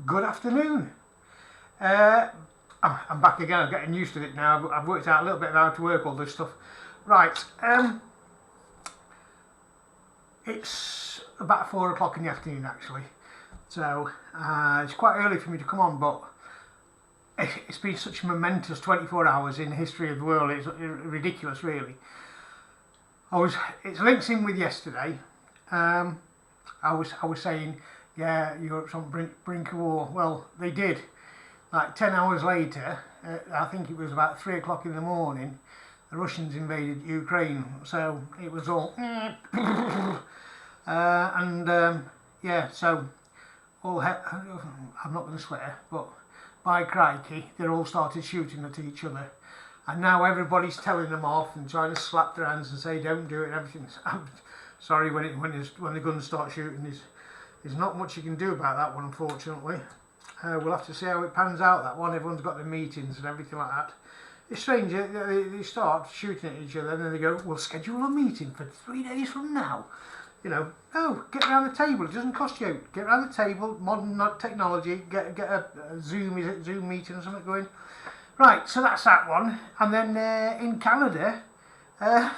Good afternoon. I'm back again. I'm getting used to it now. I've worked out a little bit of how to work all this stuff. Right. It's about 4 o'clock in the afternoon actually. So it's quite early for me to come on, but it's been such a momentous 24 hours in the history of the world. It's ridiculous, really. It's links in with yesterday. I was saying, yeah, Europe's on brink of war. Well, they did. Like 10 hours later, I think it was about 3 o'clock in the morning, the Russians invaded Ukraine. So it was all yeah. So I'm not going to swear, but by crikey, they all started shooting at each other. And now everybody's telling them off and trying to slap their hands and say don't do it and everything. I'm sorry, when the guns start shooting, there's not much you can do about that one, unfortunately. We'll have to see how it pans out, that one. Everyone's got their meetings and everything like that. It's strange, they start shooting at each other and then they go, we'll schedule a meeting for 3 days from now. You know, oh, get around the table, it doesn't cost you. Get around the table, modern technology, get a Zoom meeting or something going. Right, so that's that one. And then in Canada, I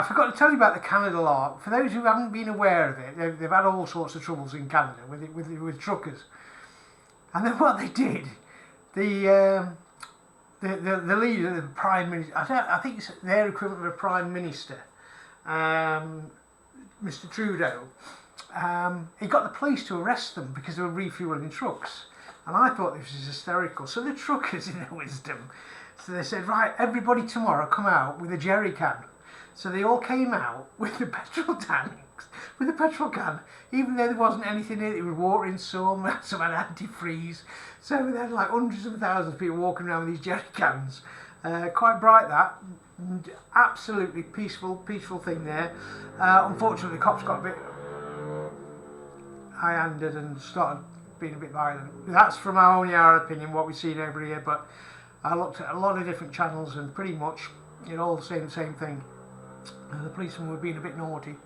forgot to tell you about the Canada law. For those who haven't been aware of it, they've had all sorts of troubles in Canada with truckers. And then what they did, the leader, the Prime Minister, I think it's their equivalent of a Prime Minister, Mr. Trudeau, he got the police to arrest them because they were refuelling trucks. And I thought this was hysterical. So the truckers, in their wisdom, so they said, right, everybody tomorrow come out with a jerry can. So they all came out with the petrol tanks, with the petrol can, even though there wasn't anything in it. It was water in some had antifreeze. So they had like hundreds of thousands of people walking around with these jerry cans. Quite bright, that. Absolutely peaceful thing there. Unfortunately, the cops got a bit high-handed and started being a bit violent. That's from our opinion, what we've seen over here, but I looked at a lot of different channels and pretty much it all saying the same thing. The policemen were being a bit naughty.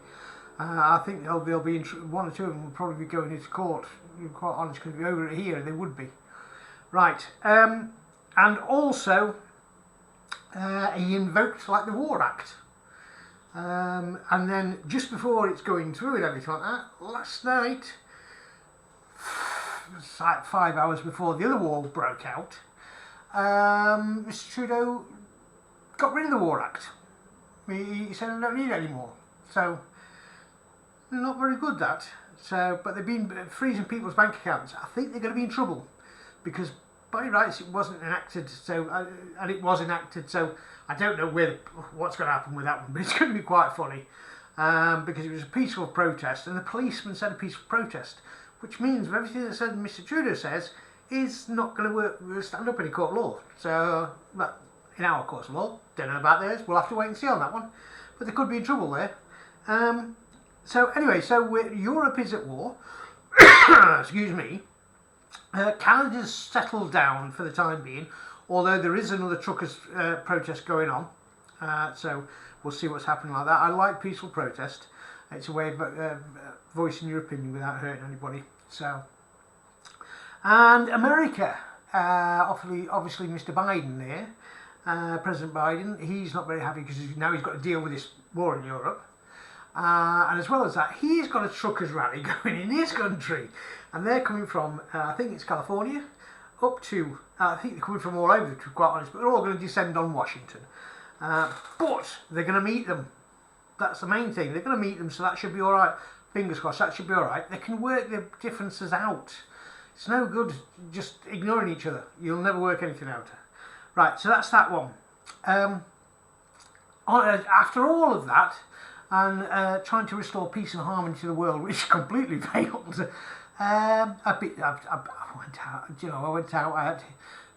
I think they'll be one or two of them will probably be going into court, to be quite honest, because if you're over here they would be. Right, and also he invoked like the War Act. And then just before it's going through and everything like that, last night, it's like 5 hours before the other war broke out, Mr. Trudeau got rid of the War Act. He said, I don't need it anymore. So, not very good, that. So, but they've been freezing people's bank accounts. I think they're going to be in trouble because by rights it wasn't enacted. So, and it was enacted. So, I don't know what's going to happen with that one, but it's going to be quite funny because it was a peaceful protest, and the policeman said a peaceful protest, which means everything that said Mr. Trudeau says is not going to stand up in a court of law. So, well, in our court of law, don't know about theirs. We'll have to wait and see on that one. But they could be in trouble there. So anyway, Europe is at war. Excuse me. Canada's settled down for the time being, although there is another truckers' protest going on. So we'll see what's happening like that. I like peaceful protest. It's a way of voicing your opinion without hurting anybody. So, and America, obviously Mr. Biden there, President Biden, he's not very happy because now he's got to deal with this war in Europe. And as well as that, he's got a truckers rally going in his country, and they're coming from, I think it's California, up to, I think they're coming from all over, to be quite honest, but they're all going to descend on Washington. But they're going to meet them. That's the main thing. They're going to meet them, so that should be all right. Fingers crossed, that should be all right. They can work the differences out. It's no good just ignoring each other. You'll never work anything out. Right, so that's that one. After all of that, and trying to restore peace and harmony to the world, which completely failed, I went out. You know, I went out. I had to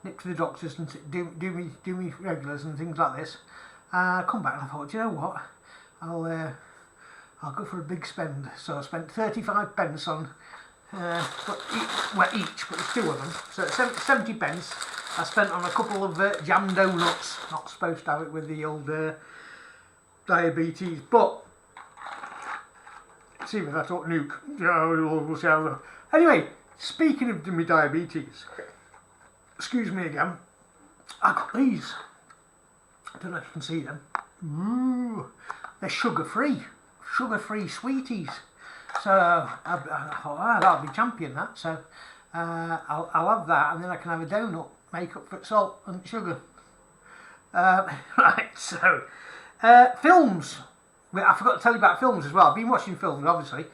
nip to the doctors and do me regulars and things like this. Come back and I thought, you know what? I'll go for a big spend. So I spent 35 pence on each, but there's two of them. So 70 pence I spent on a couple of jam donuts. Not supposed to have it with the old diabetes, but See if I thought nuke. We'll see how. Anyway, speaking of my diabetes, excuse me again. I got these. I don't know if you can see them. Ooh, they're sugar-free sweeties. So I thought, that'll be champion that. So I'll have that, and then I can have a donut, make up for salt and sugar. Right, so films. I forgot to tell you about films as well. I've been watching films, obviously,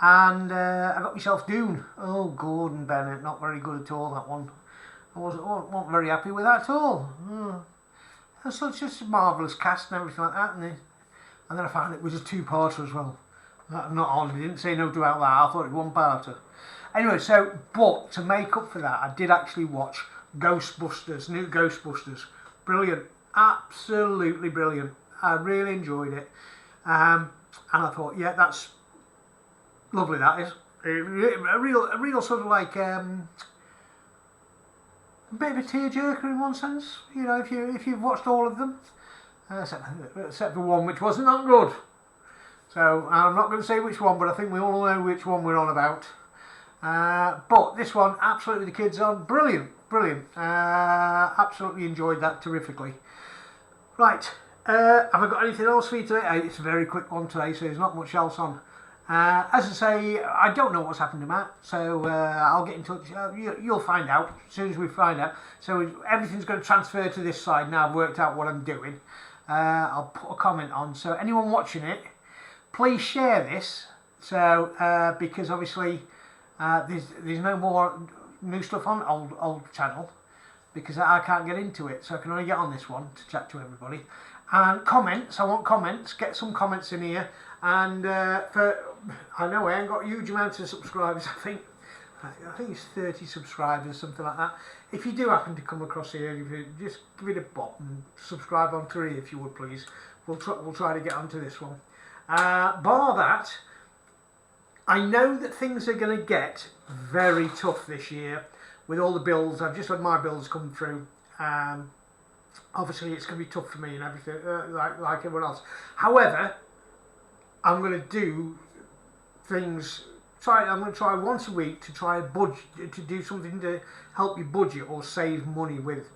and I got myself Dune. Oh, Gordon Bennett, not very good at all, that one. I wasn't very happy with that at all. It's just a marvellous cast and everything like that, and then I found it was a two-parter as well. I'm not on, they didn't say no about that, I thought it was one-parter. Anyway, so, but to make up for that, I did actually watch Ghostbusters, new Ghostbusters. Brilliant, absolutely brilliant. I really enjoyed it. And I thought, yeah, that's lovely, that is. A real sort of like, a bit of a tearjerker in one sense, you know, if you've watched all of them, except for one which wasn't that good. So I'm not going to say which one, but I think we all know which one we're on about. But this one, absolutely, the kids on, brilliant. Absolutely enjoyed that terrifically. Right, have I got anything else for you today? It's a very quick one today, so there's not much else on. As I say, I don't know what's happened to Matt, so I'll get in touch. You'll find out as soon as we find out. So everything's going to transfer to this side now. I've worked out what I'm doing. I'll put a comment on. So anyone watching it, please share this. So because obviously there's no more new stuff on old channel because I can't get into it. So I can only get on this one to chat to everybody. And comments. I want comments. Get some comments in here. And I know I ain't got a huge amount of subscribers. I think it's 30 subscribers, something like that. If you do happen to come across here, if you just give it a bop and subscribe on 3 if you would please. We'll try to get onto this one. Bar that, I know that things are going to get very tough this year with all the bills. I've just had my bills come through. Obviously, it's going to be tough for me and everything, like everyone else. However, I'm going to do things. I'm going to try once a week to try to do something to help you budget or save money with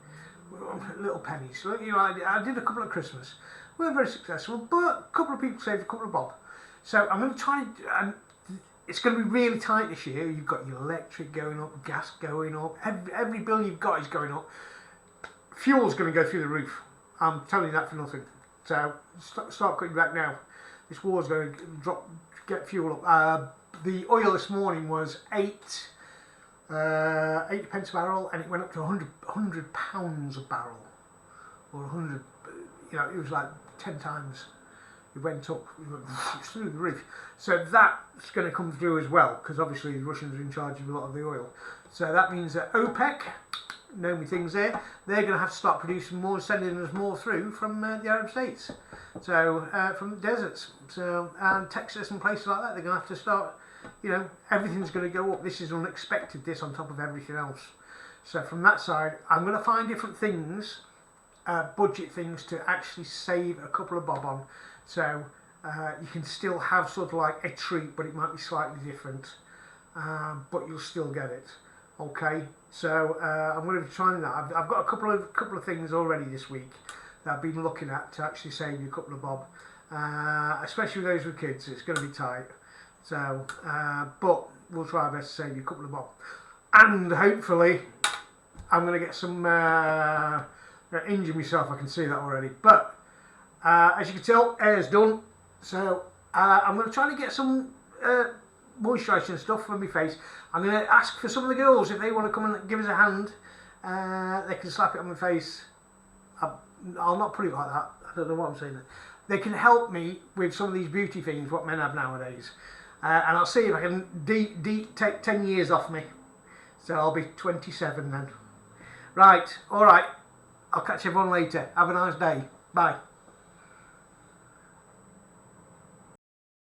little pennies. So, you know, I did a couple at Christmas. We weren't very successful, but a couple of people saved a couple of bob. So I'm going to try, and it's going to be really tight this year. You've got your electric going up, gas going up, every bill you've got is going up. Fuel's going to go through the roof. I'm telling you that for nothing. So start cutting back now. This war's going to get fuel up. The oil this morning was 80 pence a barrel, and it went up to 100 pounds a barrel, or 100. You know, it was like 10 times. It went up, it went through the roof. So that's going to come through as well, because obviously the Russians are in charge of a lot of the oil. So that means that OPEC, know me things there, they're going to have to start producing more, sending us more through from the Arab states. So from the deserts. So and Texas and places like that, they're going to have to start. You know, everything's going to go up. This is unexpected. This on top of everything else. So from that side, I'm going to find different things, budget things to actually save a couple of bob on. So you can still have sort of like a treat, but it might be slightly different. But you'll still get it. Okay. So I'm going to be trying that. I've got a couple of things already this week that I've been looking at to actually save you a couple of bob. Especially with those with kids, it's going to be tight. So, but we'll try our best to save you a couple of bob. And hopefully, I'm going to get some, injure myself, I can see that already. But, as you can tell, hair's done. So, I'm going to try to get some moisturising stuff for my face. I'm going to ask for some of the girls, if they want to come and give us a hand, they can slap it on my face. I'll not put it like that. I don't know what I'm saying. They can help me with some of these beauty things, what men have nowadays. And I'll see if I can take 10 years off me. So I'll be 27 then. Right, alright. I'll catch everyone later. Have a nice day. Bye.